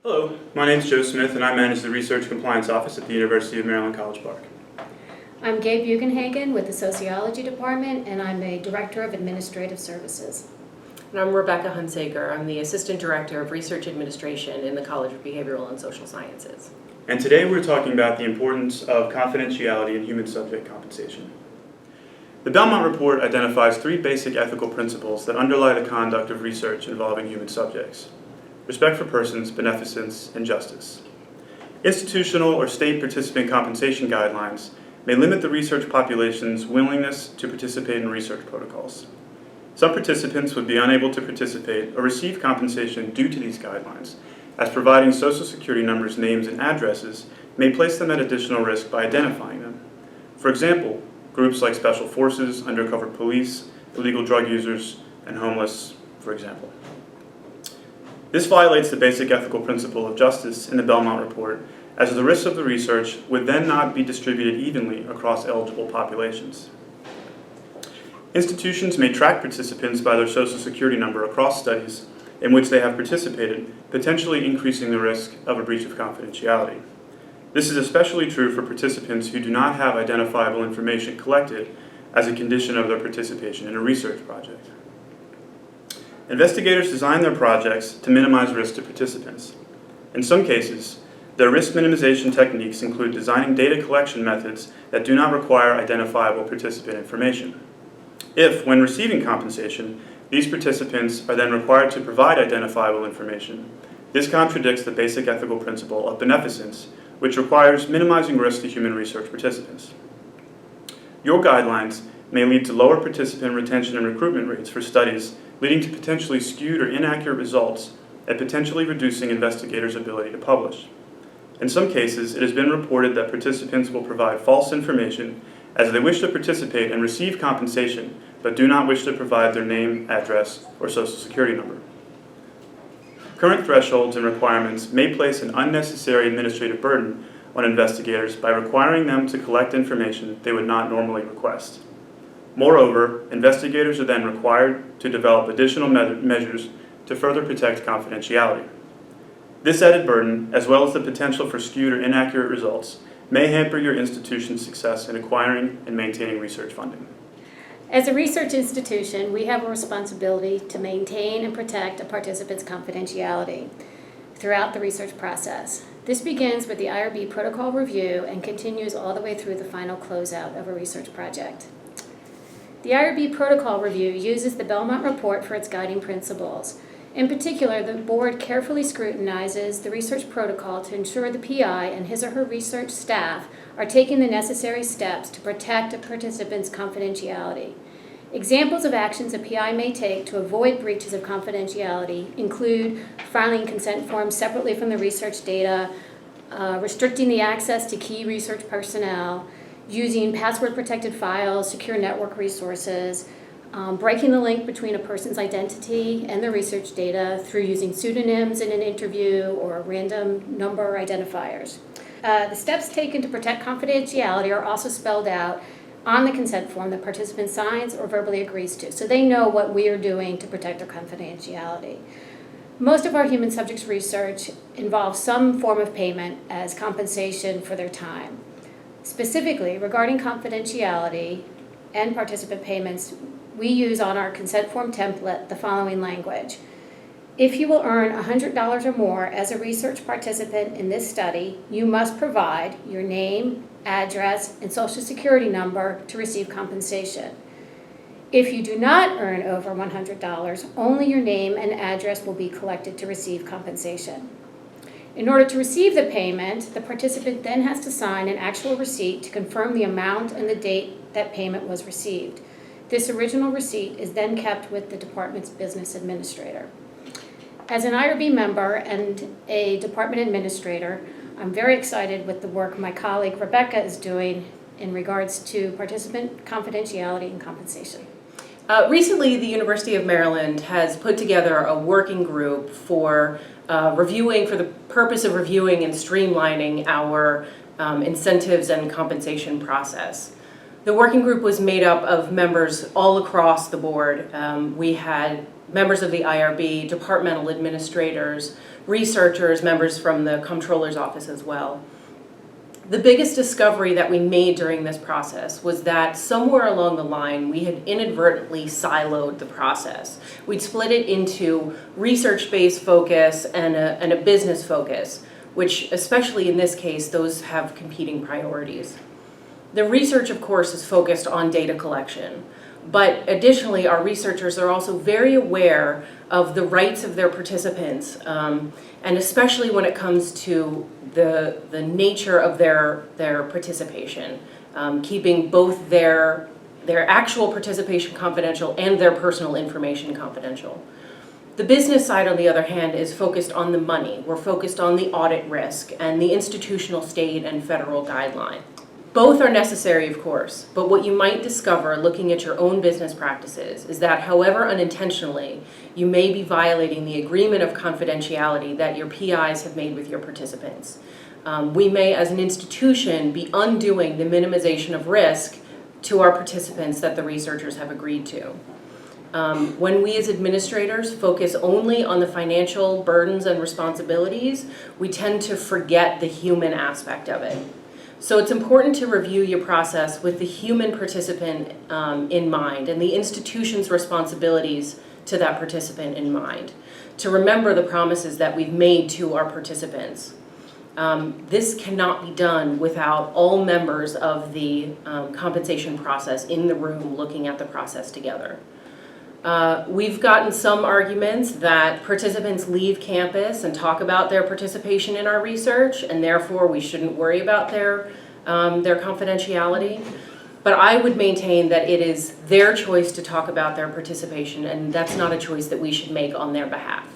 Hello, my name is Joe Smith and I manage the Research Compliance Office at the University of Maryland College Park. I'm Gaye Bugenhagen with the Sociology Department, and I'm a Director of Administrative Services. And I'm Rebecca Hunsaker. I'm the Assistant Director of Research Administration in the College of Behavioral and Social Sciences. And today we're talking about the importance of confidentiality in human subject compensation. The Belmont Report identifies three basic ethical principles that underlie the conduct of research involving human subjects: respect for persons, beneficence, and justice. Institutional or state participant compensation guidelines may limit the research population's willingness to participate in research protocols. Some participants would be unable to participate or receive compensation due to these guidelines, as providing Social Security numbers, names, and addresses may place them at additional risk by identifying them. For example, groups like special forces, undercover police, illegal drug users, and homeless, for example. This violates the basic ethical principle of justice in the Belmont Report, as the risks of the research would then not be distributed evenly across eligible populations. Institutions may track participants by their Social Security number across studies in which they have participated, potentially increasing the risk of a breach of confidentiality. This is especially true for participants who do not have identifiable information collected as a condition of their participation in a research project. Investigators design their projects to minimize risk to participants. In some cases, their risk minimization techniques include designing data collection methods that do not require identifiable participant information. If, when receiving compensation, these participants are then required to provide identifiable information, this contradicts the basic ethical principle of beneficence, which requires minimizing risk to human research participants. Your guidelines may lead to lower participant retention and recruitment rates for studies, leading to potentially skewed or inaccurate results and potentially reducing investigators' ability to publish. In some cases, it has been reported that participants will provide false information as they wish to participate and receive compensation, but do not wish to provide their name, address, or Social Security number. Current thresholds and requirements may place an unnecessary administrative burden on investigators by requiring them to collect information they would not normally request. Moreover, investigators are then required to develop additional measures to further protect confidentiality. This added burden, as well as the potential for skewed or inaccurate results, may hamper your institution's success in acquiring and maintaining research funding. As a research institution, we have a responsibility to maintain and protect a participant's confidentiality throughout the research process. This begins with the IRB protocol review and continues all the way through the final closeout of a research project. The IRB protocol review uses the Belmont Report for its guiding principles. In particular, the board carefully scrutinizes the research protocol to ensure the PI and his or her research staff are taking the necessary steps to protect a participant's confidentiality. Examples of actions a PI may take to avoid breaches of confidentiality include filing consent forms separately from the research data, restricting the access to key research personnel, using password-protected files, secure network resources, breaking the link between a person's identity and the research data through using pseudonyms in an interview or random number identifiers. The steps taken to protect confidentiality are also spelled out on the consent form that participant signs or verbally agrees to, so they know what we are doing to protect their confidentiality. Most of our human subjects research involves some form of payment as compensation for their time. Specifically, regarding confidentiality and participant payments, we use on our consent form template the following language. If you will earn $100 or more as a research participant in this study, you must provide your name, address, and Social Security number to receive compensation. If you do not earn over $100, only your name and address will be collected to receive compensation. In order to receive the payment, the participant then has to sign an actual receipt to confirm the amount and the date that payment was received. This original receipt is then kept with the department's business administrator. As an IRB member and a department administrator, I'm very excited with the work my colleague Rebecca is doing in regards to participant confidentiality and compensation. Recently, the University of Maryland has put together a working group for the purpose of reviewing and streamlining our incentives and compensation process. The working group was made up of members all across the board. We had members of the IRB, departmental administrators, researchers, members from the comptroller's office as well. The biggest discovery that we made during this process was that somewhere along the line we had inadvertently siloed the process. We'd split it into research-based focus and a business focus, which especially in this case, those have competing priorities. The research, of course, is focused on data collection, but additionally, our researchers are also very aware of the rights of their participants, and especially when it comes to the nature of their participation, keeping both their actual participation confidential and their personal information confidential. The business side, on the other hand, is focused on the money. We're focused on the audit risk and the institutional state and federal guideline. Both are necessary, of course, but what you might discover looking at your own business practices is that, however unintentionally, you may be violating the agreement of confidentiality that your PIs have made with your participants. We may, as an institution, be undoing the minimization of risk to our participants that the researchers have agreed to. When we as administrators focus only on the financial burdens and responsibilities, we tend to forget the human aspect of it. So it's important to review your process with the human participant in mind and the institution's responsibilities to that participant in mind, to remember the promises that we've made to our participants. This cannot be done without all members of the compensation process in the room looking at the process together. We've gotten some arguments that participants leave campus and talk about their participation in our research, and therefore we shouldn't worry about their confidentiality. But I would maintain that it is their choice to talk about their participation, and that's not a choice that we should make on their behalf.